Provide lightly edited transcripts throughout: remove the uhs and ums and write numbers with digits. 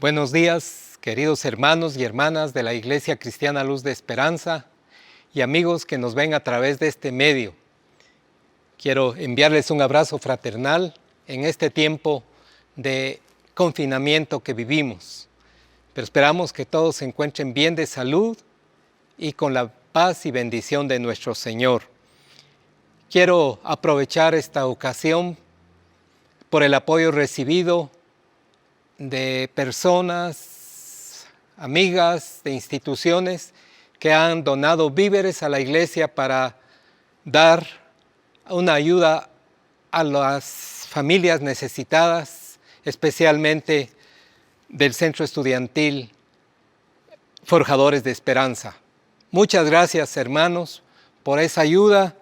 Buenos días, queridos hermanos y hermanas de la Iglesia Cristiana Luz de Esperanza y amigos que nos ven a través de este medio. Quiero enviarles un abrazo fraternal en este tiempo de confinamiento que vivimos. Pero esperamos que todos se encuentren bien de salud y con la paz y bendición de nuestro Señor. Quiero aprovechar esta ocasión por el apoyo recibido de personas, amigas, de instituciones que han donado víveres a la iglesia para dar una ayuda a las familias necesitadas, especialmente del Centro Estudiantil Forjadores de Esperanza. Muchas gracias, hermanos, por esa ayuda,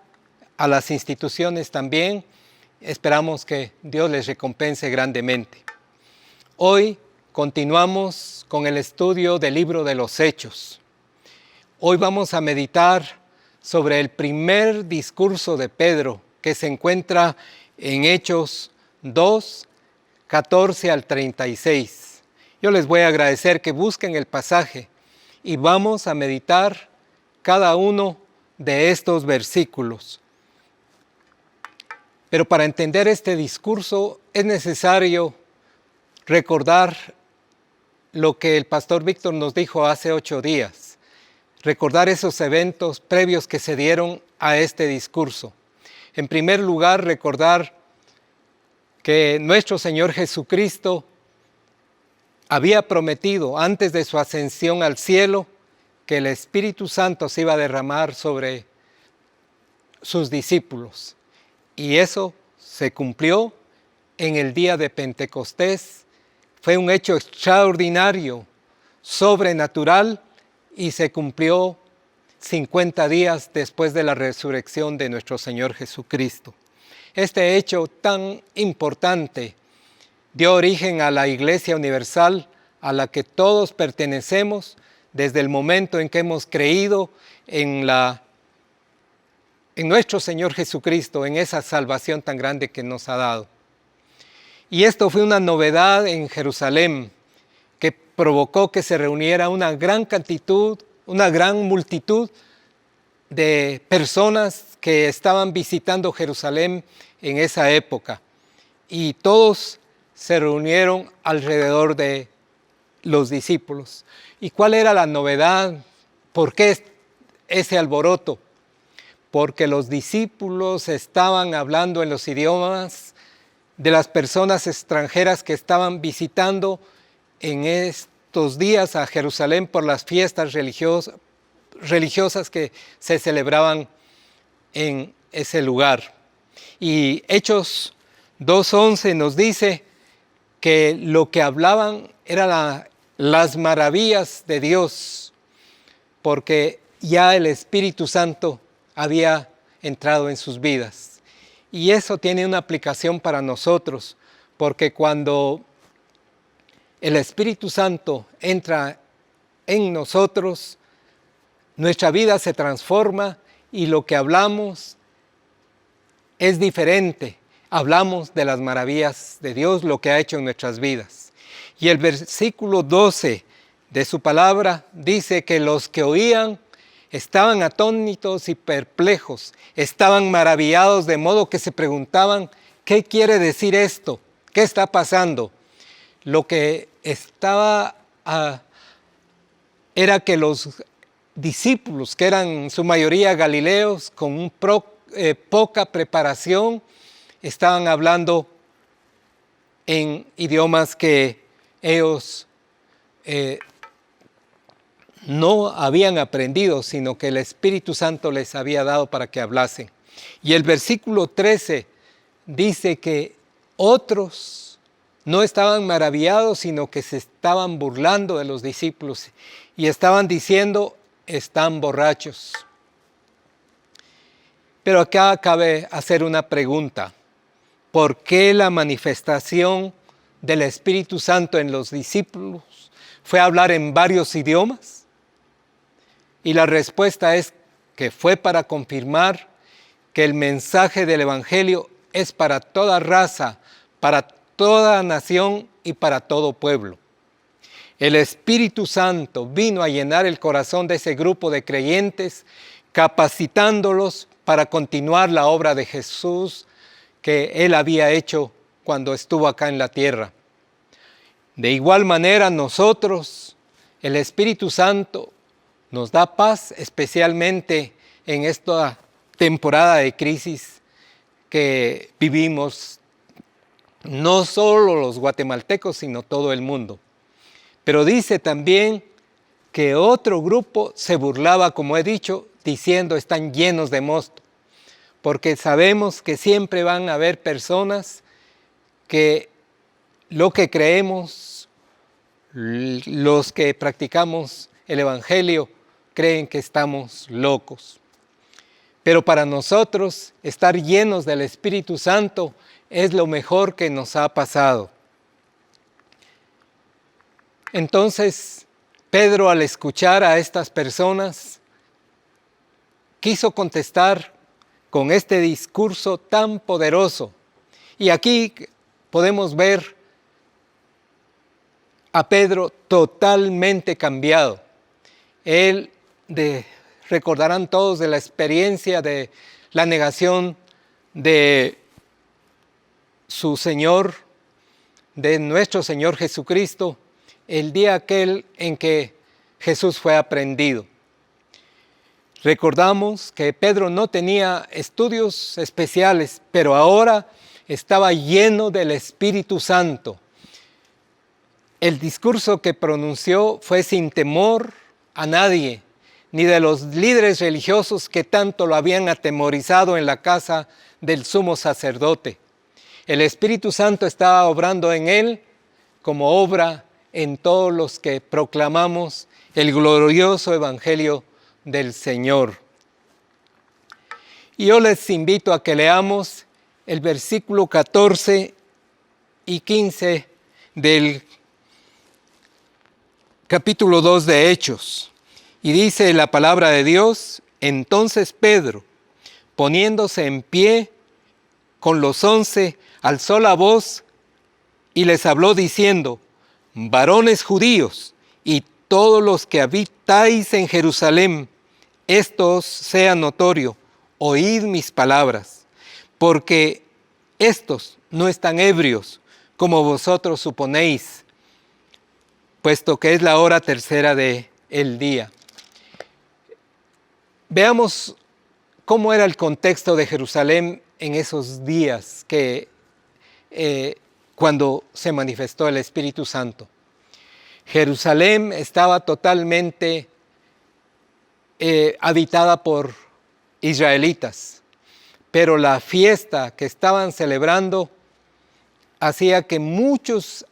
a las instituciones también. Esperamos que Dios les recompense grandemente. Hoy continuamos con el estudio del libro de los Hechos. Hoy vamos a meditar sobre el primer discurso de Pedro que se encuentra en Hechos 2, 14 al 36. Yo les voy a agradecer que busquen el pasaje y vamos a meditar cada uno de estos versículos. Pero para entender este discurso es necesario recordar lo que el pastor Víctor nos dijo hace 8 días. Recordar esos eventos previos que se dieron a este discurso. En primer lugar, recordar que nuestro Señor Jesucristo había prometido antes de su ascensión al cielo que el Espíritu Santo se iba a derramar sobre sus discípulos. Y eso se cumplió en el día de Pentecostés. Fue un hecho extraordinario, sobrenatural, y se cumplió 50 días después de la resurrección de nuestro Señor Jesucristo. Este hecho tan importante dio origen a la Iglesia Universal a la que todos pertenecemos desde el momento en que hemos creído en nuestro Señor Jesucristo, en esa salvación tan grande que nos ha dado. Y esto fue una novedad en Jerusalén que provocó que se reuniera una gran multitud de personas que estaban visitando Jerusalén en esa época. Y todos se reunieron alrededor de los discípulos. ¿Y cuál era la novedad? ¿Por qué ese alboroto? Porque los discípulos estaban hablando en los idiomas de las personas extranjeras que estaban visitando en estos días a Jerusalén por las fiestas religiosas que se celebraban en ese lugar. Y Hechos 2:11 nos dice que lo que hablaban eran las maravillas de Dios, porque ya el Espíritu Santo había entrado en sus vidas. Y eso tiene una aplicación para nosotros, porque cuando el Espíritu Santo entra en nosotros, nuestra vida se transforma y lo que hablamos es diferente. Hablamos de las maravillas de Dios, lo que ha hecho en nuestras vidas. Y el versículo 12 de su palabra dice que los que oían estaban atónitos y perplejos, estaban maravillados, de modo que se preguntaban, ¿qué quiere decir esto? ¿Qué está pasando? Lo que estaba era que los discípulos, que eran en su mayoría galileos, con poca preparación, estaban hablando en idiomas que ellos no habían aprendido, sino que el Espíritu Santo les había dado para que hablasen. Y el versículo 13 dice que otros no estaban maravillados, sino que se estaban burlando de los discípulos y estaban diciendo, están borrachos. Pero acá cabe hacer una pregunta. ¿Por qué la manifestación del Espíritu Santo en los discípulos fue hablar en varios idiomas? Y la respuesta es que fue para confirmar que el mensaje del Evangelio es para toda raza, para toda nación y para todo pueblo. el Espíritu Santo vino a llenar el corazón de ese grupo de creyentes, capacitándolos para continuar la obra de Jesús que Él había hecho cuando estuvo acá en la tierra. De igual manera nosotros, el Espíritu Santo nos da paz, especialmente en esta temporada de crisis que vivimos, no solo los guatemaltecos, sino todo el mundo. Pero dice también que otro grupo se burlaba, como he dicho, diciendo están llenos de mosto, porque sabemos que siempre van a haber personas que lo que creemos, los que practicamos el Evangelio, creen que estamos locos. Pero para nosotros, estar llenos del Espíritu Santo es lo mejor que nos ha pasado. Entonces, Pedro, al escuchar a estas personas, quiso contestar con este discurso tan poderoso. Y aquí podemos ver a Pedro totalmente cambiado. Recordarán todos de la experiencia de la negación de su Señor, de nuestro Señor Jesucristo, el día aquel en que Jesús fue aprehendido. Recordamos que Pedro no tenía estudios especiales, pero ahora estaba lleno del Espíritu Santo. El discurso que pronunció fue sin temor a nadie, ni de los líderes religiosos que tanto lo habían atemorizado en la casa del sumo sacerdote. El Espíritu Santo estaba obrando en él como obra en todos los que proclamamos el glorioso Evangelio del Señor. Y yo les invito a que leamos el versículo 14 y 15 del capítulo 2 de Hechos. Y dice la palabra de Dios: entonces Pedro, poniéndose en pie con los 11, alzó la voz y les habló diciendo: varones judíos y todos los que habitáis en Jerusalén, esto os sea notorio, oíd mis palabras, porque estos no están ebrios, como vosotros suponéis, puesto que es la hora tercera del día. Veamos cómo era el contexto de Jerusalén en esos días cuando se manifestó el Espíritu Santo. Jerusalén estaba totalmente habitada por israelitas, pero la fiesta que estaban celebrando hacía que muchos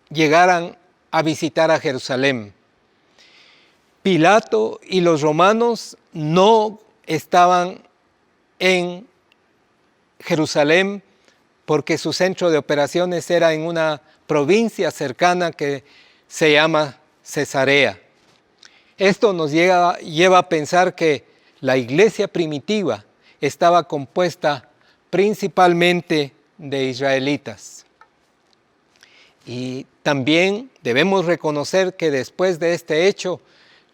llegaran a visitar a Jerusalén. Pilato y los romanos no estaban en Jerusalén porque su centro de operaciones era en una provincia cercana que se llama Cesarea. Esto nos lleva a pensar que la iglesia primitiva estaba compuesta principalmente de israelitas. Y también debemos reconocer que después de este hecho,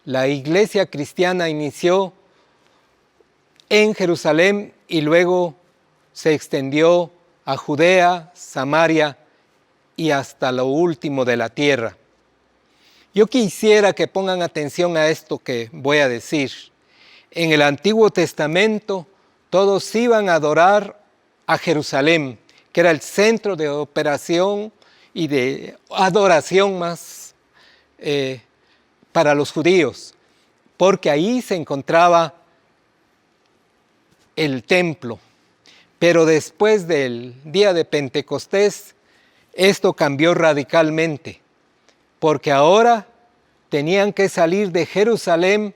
la iglesia cristiana inició en Jerusalén y luego se extendió a Judea, Samaria y hasta lo último de la tierra. Yo quisiera que pongan atención a esto que voy a decir. En el Antiguo Testamento todos iban a adorar a Jerusalén, que era el centro de operación y de adoración más para los judíos, porque ahí se encontraba el templo. Pero después del día de Pentecostés, esto cambió radicalmente, porque ahora tenían que salir de Jerusalén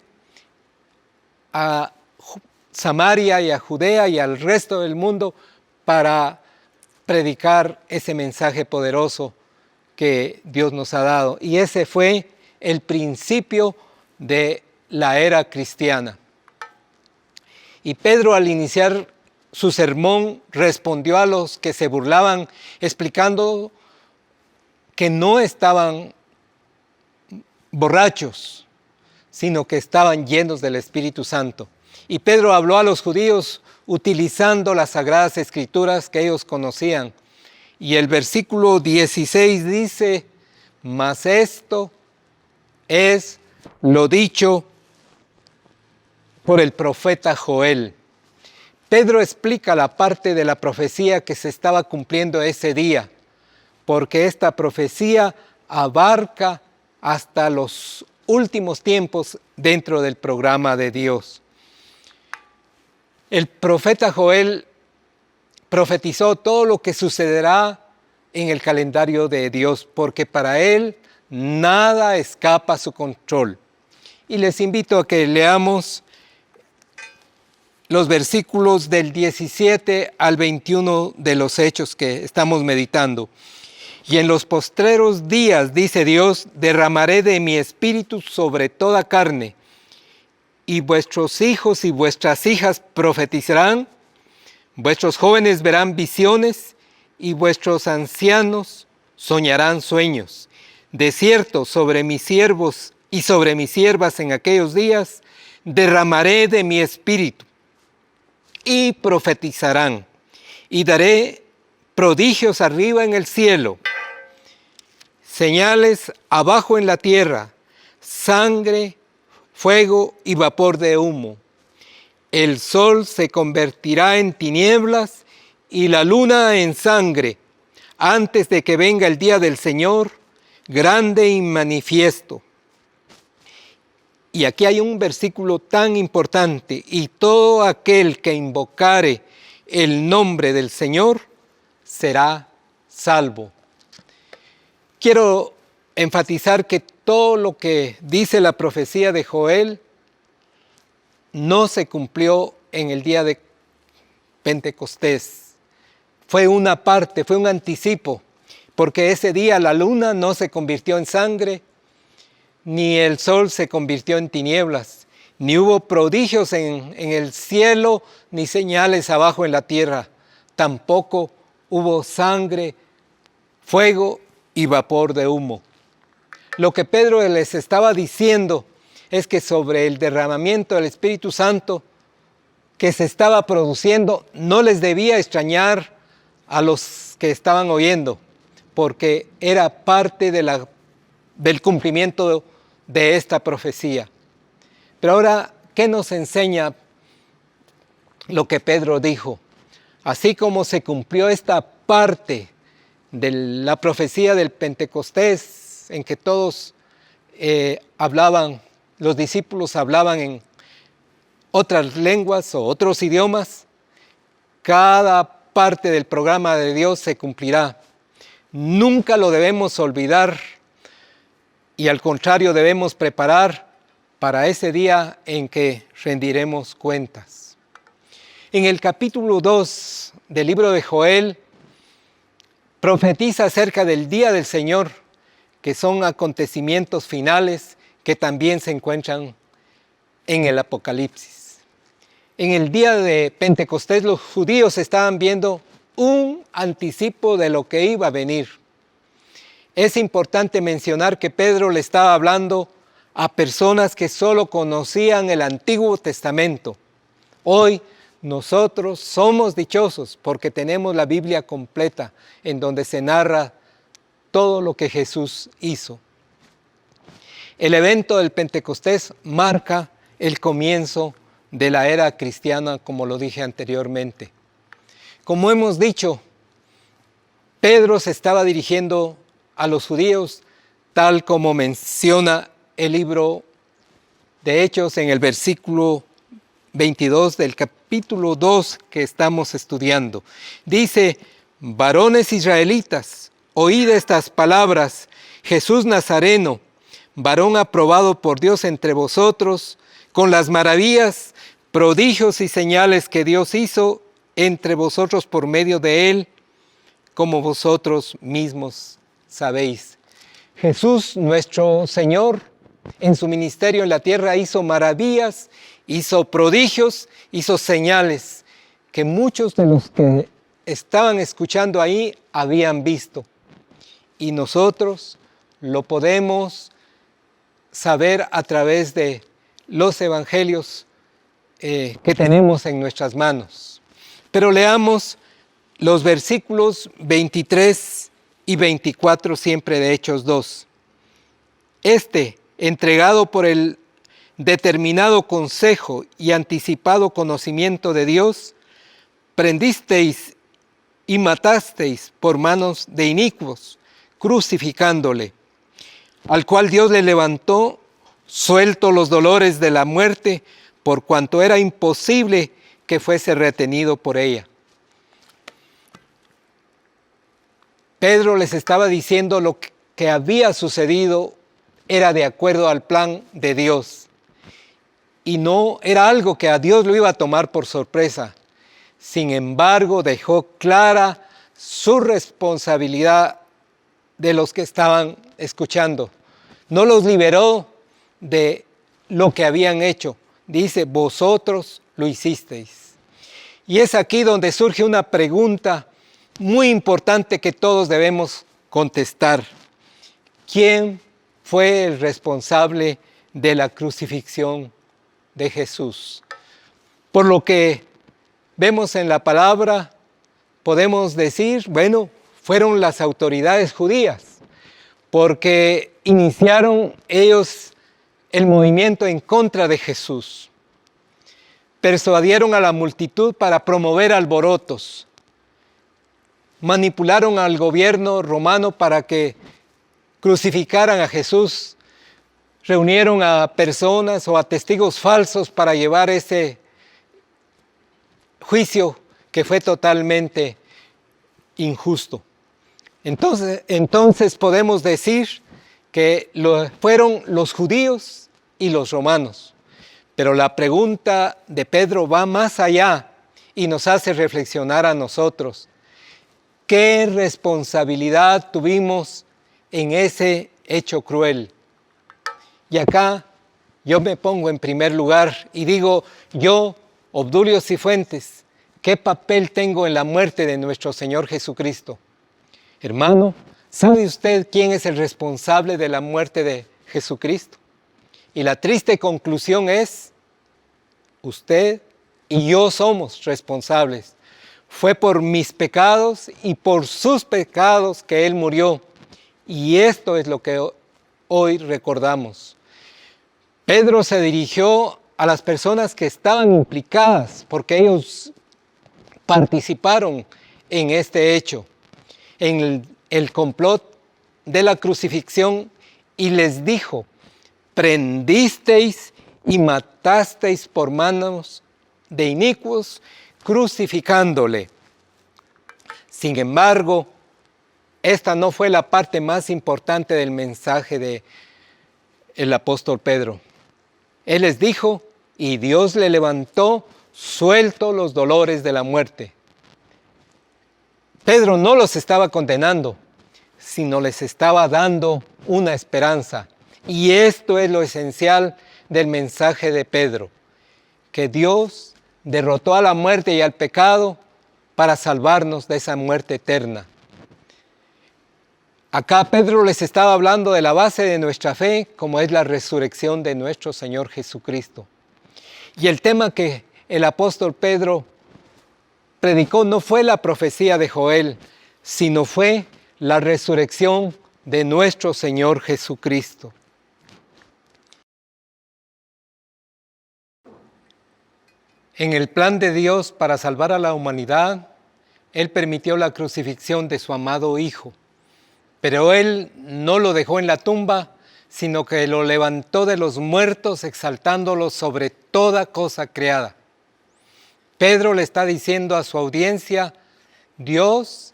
a Samaria y a Judea y al resto del mundo para predicar ese mensaje poderoso que Dios nos ha dado. Y ese fue el principio de la era cristiana. Y Pedro, al iniciar su sermón, respondió a los que se burlaban, explicando que no estaban borrachos, sino que estaban llenos del Espíritu Santo. Y Pedro habló a los judíos utilizando las Sagradas Escrituras que ellos conocían. Y el versículo 16 dice: mas esto es lo dicho por el profeta Joel. Pedro explica la parte de la profecía que se estaba cumpliendo ese día, porque esta profecía abarca hasta los últimos tiempos dentro del programa de Dios. El profeta Joel profetizó todo lo que sucederá en el calendario de Dios, porque para él nada escapa a su control. Y les invito a que leamos los versículos del 17 al 21 de los hechos que estamos meditando. Y en los postreros días, dice Dios, derramaré de mi espíritu sobre toda carne, y vuestros hijos y vuestras hijas profetizarán, vuestros jóvenes verán visiones, y vuestros ancianos soñarán sueños. De cierto, sobre mis siervos y sobre mis siervas en aquellos días, derramaré de mi espíritu, y profetizarán, y daré prodigios arriba en el cielo, señales abajo en la tierra, sangre, fuego y vapor de humo. El sol se convertirá en tinieblas y la luna en sangre, antes de que venga el día del Señor, grande y manifiesto. Y aquí hay un versículo tan importante: y todo aquel que invocare el nombre del Señor será salvo. Quiero enfatizar que todo lo que dice la profecía de Joel no se cumplió en el día de Pentecostés. Fue una parte, fue un anticipo, porque ese día la luna no se convirtió en sangre, ni el sol se convirtió en tinieblas, ni hubo prodigios en el cielo, ni señales abajo en la tierra. Tampoco hubo sangre, fuego y vapor de humo. Lo que Pedro les estaba diciendo es que sobre el derramamiento del Espíritu Santo que se estaba produciendo no les debía extrañar a los que estaban oyendo, porque era parte del cumplimiento de esta profecía. Pero ahora, ¿qué nos enseña lo que Pedro dijo? Así como se cumplió esta parte de la profecía del Pentecostés, en que todos los discípulos hablaban en otras lenguas o otros idiomas, cada parte del programa de Dios se cumplirá. Nunca lo debemos olvidar y al contrario debemos preparar para ese día en que rendiremos cuentas. En el capítulo 2 del libro de Joel profetiza acerca del día del Señor, que son acontecimientos finales que también se encuentran en el Apocalipsis. En el día de Pentecostés los judíos estaban viendo un anticipo de lo que iba a venir. Es importante mencionar que Pedro le estaba hablando a personas que solo conocían el Antiguo Testamento. Hoy nosotros somos dichosos porque tenemos la Biblia completa, en donde se narra todo lo que Jesús hizo. El evento del Pentecostés marca el comienzo de la era cristiana, como lo dije anteriormente. Como hemos dicho, Pedro se estaba dirigiendo a los judíos, tal como menciona el libro de Hechos en el versículo 22 del capítulo 2 que estamos estudiando. Dice: varones israelitas, oíd estas palabras, Jesús Nazareno, varón aprobado por Dios entre vosotros, con las maravillas, prodigios y señales que Dios hizo entre vosotros por medio de él, como vosotros mismos sabéis. Jesús, nuestro Señor, en su ministerio en la tierra hizo maravillas, hizo prodigios, hizo señales que muchos de los que estaban escuchando ahí habían visto. Y nosotros lo podemos saber a través de los evangelios que tenemos en nuestras manos. Pero leamos los versículos 23 y 24 siempre de Hechos 2. Entregado por el determinado consejo y anticipado conocimiento de Dios, prendisteis y matasteis por manos de inicuos, crucificándole, al cual Dios le levantó, suelto los dolores de la muerte, por cuanto era imposible que fuese retenido por ella. Pedro les estaba diciendo lo que había sucedido era de acuerdo al plan de Dios. Y no era algo que a Dios lo iba a tomar por sorpresa. Sin embargo, dejó clara su responsabilidad de los que estaban escuchando. No los liberó de lo que habían hecho. Dice, vosotros lo hicisteis. Y es aquí donde surge una pregunta muy importante que todos debemos contestar. ¿Quién fue el responsable de la crucifixión de Jesús? Por lo que vemos en la palabra, podemos decir, bueno, fueron las autoridades judías, porque iniciaron ellos el movimiento en contra de Jesús. Persuadieron a la multitud para promover alborotos. Manipularon al gobierno romano para que crucificaran a Jesús. Reunieron a personas o a testigos falsos para llevar ese juicio que fue totalmente injusto. Entonces podemos decir que fueron los judíos y los romanos. Pero la pregunta de Pedro va más allá y nos hace reflexionar a nosotros. ¿Qué responsabilidad tuvimos en ese hecho cruel? Y acá yo me pongo en primer lugar y digo, yo, Obdulio Cifuentes, ¿qué papel tengo en la muerte de nuestro Señor Jesucristo? Hermano, ¿sabe usted quién es el responsable de la muerte de Jesucristo? Y la triste conclusión es, usted y yo somos responsables. Fue por mis pecados y por sus pecados que Él murió. Y esto es lo que hoy recordamos. Pedro se dirigió a las personas que estaban implicadas, porque ellos participaron en este hecho, en el complot de la crucifixión, y les dijo, prendisteis y matasteis por manos de inicuos, crucificándole. Sin embargo, esta no fue la parte más importante del mensaje del apóstol Pedro. Él les dijo, y Dios le levantó, suelto los dolores de la muerte. Pedro no los estaba condenando, sino les estaba dando una esperanza. Y esto es lo esencial del mensaje de Pedro, que Dios derrotó a la muerte y al pecado para salvarnos de esa muerte eterna. Acá Pedro les estaba hablando de la base de nuestra fe, como es la resurrección de nuestro Señor Jesucristo. Y el tema que el apóstol Pedro predicó no fue la profecía de Joel, sino fue la resurrección de nuestro Señor Jesucristo. En el plan de Dios para salvar a la humanidad, Él permitió la crucifixión de su amado Hijo. Pero Él no lo dejó en la tumba, sino que lo levantó de los muertos, exaltándolo sobre toda cosa creada. Pedro le está diciendo a su audiencia, Dios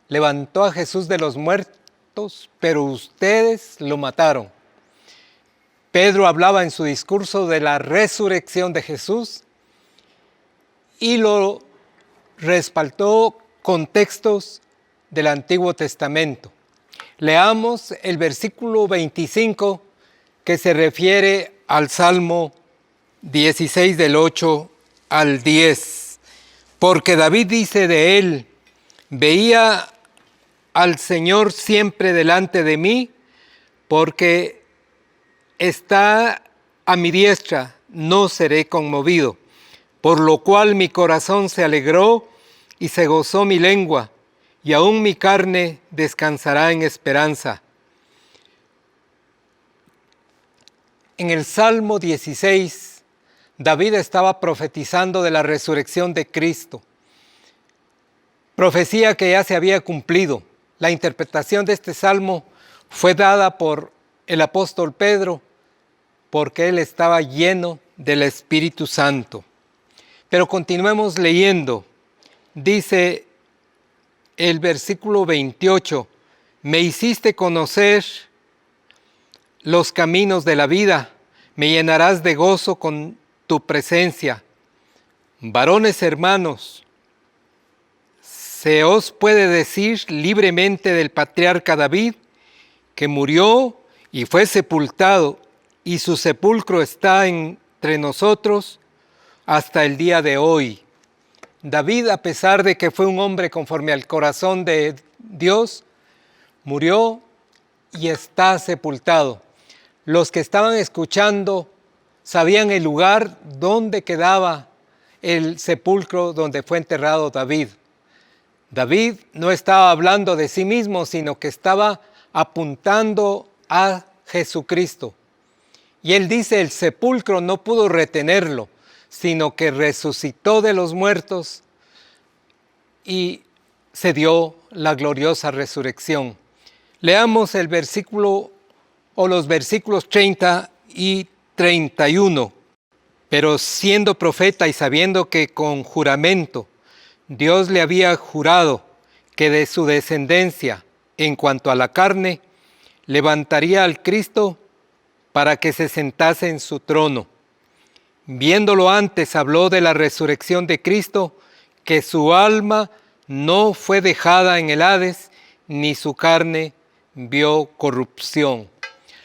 levantó a Jesús de los muertos, pero ustedes lo mataron. Pedro hablaba en su discurso de la resurrección de Jesús y lo respaldó con textos del Antiguo Testamento. Leamos el versículo 25 que se refiere al Salmo 16 del 8 al 10. Porque David dice de él, veía al Señor siempre delante de mí, porque está a mi diestra, no seré conmovido. Por lo cual mi corazón se alegró y se gozó mi lengua, y aún mi carne descansará en esperanza. En el Salmo 16, David estaba profetizando de la resurrección de Cristo. Profecía que ya se había cumplido. La interpretación de este salmo fue dada por el apóstol Pedro, porque él estaba lleno del Espíritu Santo. Pero continuemos leyendo. Dice el versículo 28, me hiciste conocer los caminos de la vida, me llenarás de gozo con tu presencia. Varones hermanos, se os puede decir libremente del patriarca David, que murió y fue sepultado, y su sepulcro está entre nosotros hasta el día de hoy. David, a pesar de que fue un hombre conforme al corazón de Dios, murió y está sepultado. Los que estaban escuchando sabían el lugar donde quedaba el sepulcro donde fue enterrado David. David no estaba hablando de sí mismo, sino que estaba apuntando a Jesucristo. Y él dice, el sepulcro no pudo retenerlo, sino que resucitó de los muertos y se dio la gloriosa resurrección. Leamos el versículo o los versículos 30 y 31. Pero siendo profeta y sabiendo que con juramento Dios le había jurado que de su descendencia, en cuanto a la carne, levantaría al Cristo para que se sentase en su trono. Viéndolo antes, habló de la resurrección de Cristo, que su alma no fue dejada en el Hades, ni su carne vio corrupción.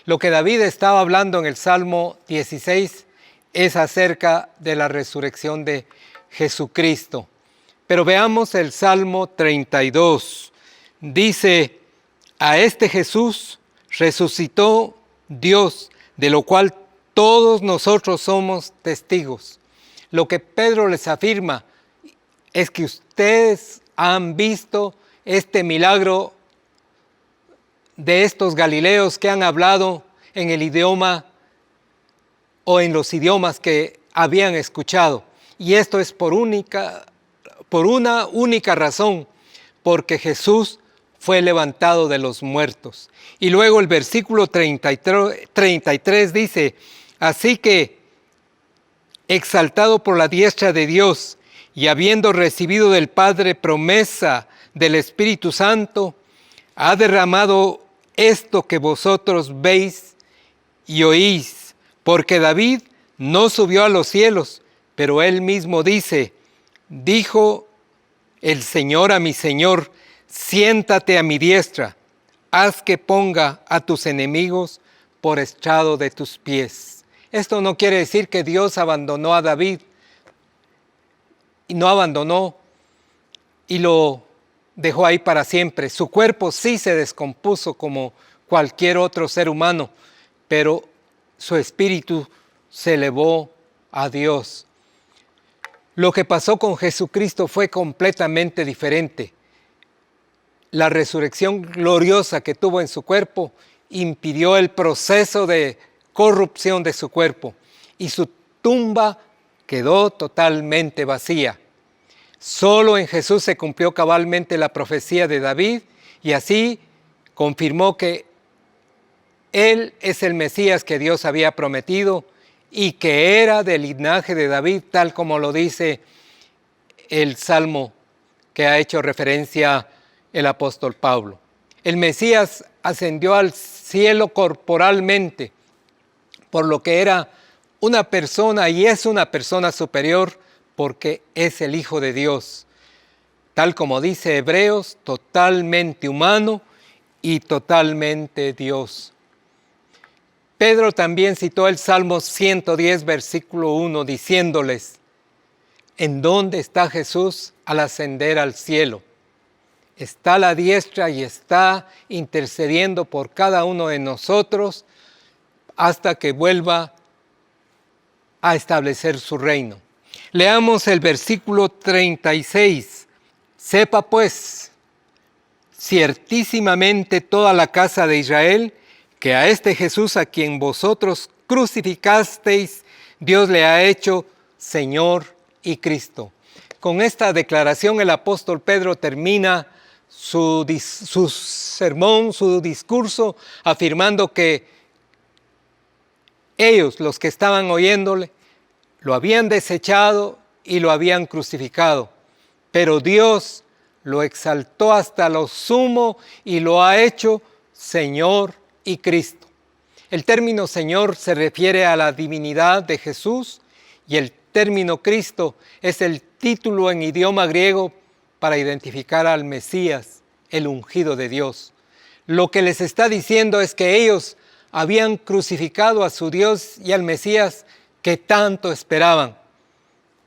Lo que David estaba hablando en el Salmo 16 es acerca de la resurrección de Jesucristo. Pero veamos el Salmo 32. Dice, a este Jesús resucitó Dios, de lo cual todos nosotros somos testigos. Lo que Pedro les afirma es que ustedes han visto este milagro de estos galileos que han hablado en el idioma o en los idiomas que habían escuchado. Y esto es por una única razón, porque Jesús fue levantado de los muertos. Y luego el versículo 33 dice, así que, exaltado por la diestra de Dios y habiendo recibido del Padre promesa del Espíritu Santo, ha derramado esto que vosotros veis y oís, porque David no subió a los cielos, pero él mismo dice, dijo el Señor a mi Señor, siéntate a mi diestra, haz que ponga a tus enemigos por estrado de tus pies. Esto no quiere decir que Dios abandonó a David, y no abandonó y lo dejó ahí para siempre. Su cuerpo sí se descompuso como cualquier otro ser humano, pero su espíritu se elevó a Dios. Lo que pasó con Jesucristo fue completamente diferente. La resurrección gloriosa que tuvo en su cuerpo impidió el proceso de corrupción de su cuerpo y su tumba quedó totalmente vacía. Solo en Jesús se cumplió cabalmente la profecía de David y así confirmó que Él es el Mesías que Dios había prometido y que era del linaje de David, tal como lo dice el Salmo que ha hecho referencia el apóstol Pablo. El Mesías ascendió al cielo corporalmente, por lo que era una persona y es una persona superior porque es el Hijo de Dios. Tal como dice Hebreos, totalmente humano y totalmente Dios. Pedro también citó el Salmo 110, versículo 1, diciéndoles, ¿en dónde está Jesús al ascender al cielo? Está a la diestra y está intercediendo por cada uno de nosotros hasta que vuelva a establecer su reino. Leamos el versículo 36. Sepa pues, ciertísimamente toda la casa de Israel, que a este Jesús a quien vosotros crucificasteis, Dios le ha hecho Señor y Cristo. Con esta declaración el apóstol Pedro termina su sermón, su discurso, afirmando que ellos, los que estaban oyéndole, lo habían desechado y lo habían crucificado, pero Dios lo exaltó hasta lo sumo y lo ha hecho Señor y Cristo. El término Señor se refiere a la divinidad de Jesús y el término Cristo es el título en idioma griego para identificar al Mesías, el ungido de Dios. Lo que les está diciendo es que ellos habían crucificado a su Dios y al Mesías que tanto esperaban,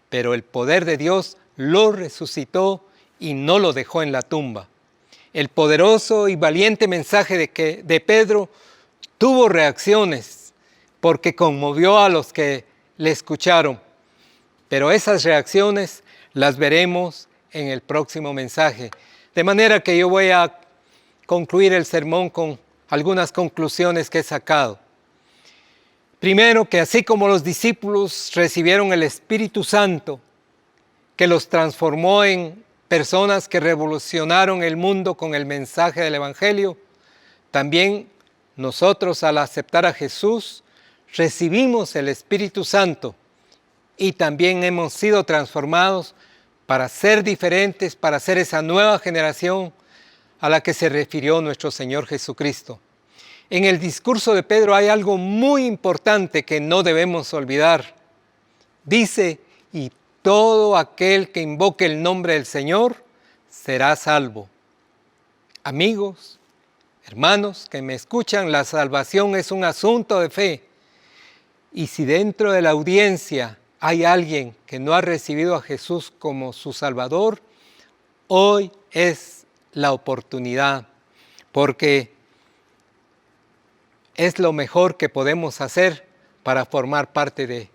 pero el poder de Dios lo resucitó y no lo dejó en la tumba. El poderoso y valiente mensaje de Pedro tuvo reacciones porque conmovió a los que le escucharon, pero esas reacciones las veremos en el próximo mensaje. De manera que yo voy a concluir el sermón con algunas conclusiones que he sacado. Primero, que así como los discípulos recibieron el Espíritu Santo, que los transformó en personas que revolucionaron el mundo con el mensaje del Evangelio, también nosotros al aceptar a Jesús recibimos el Espíritu Santo y también hemos sido transformados para ser diferentes, para ser esa nueva generación a la que se refirió nuestro Señor Jesucristo. En el discurso de Pedro hay algo muy importante que no debemos olvidar. Dice, y todo aquel que invoque el nombre del Señor será salvo. Amigos, hermanos que me escuchan, la salvación es un asunto de fe. Y si dentro de la audiencia hay alguien que no ha recibido a Jesús como su Salvador, hoy es la oportunidad, porque es lo mejor que podemos hacer para formar parte de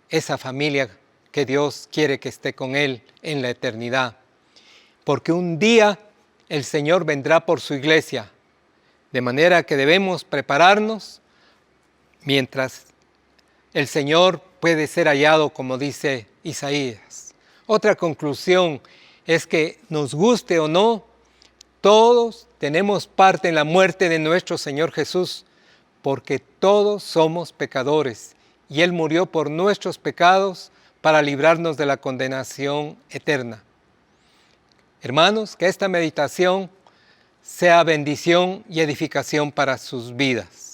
esa familia que Dios quiere que esté con Él en la eternidad. Porque un día el Señor vendrá por su iglesia, de manera que debemos prepararnos mientras el Señor puede ser hallado, como dice Isaías. Otra conclusión es que, nos guste o no, todos tenemos parte en la muerte de nuestro Señor Jesús, porque todos somos pecadores y Él murió por nuestros pecados para librarnos de la condenación eterna. Hermanos, que esta meditación sea bendición y edificación para sus vidas.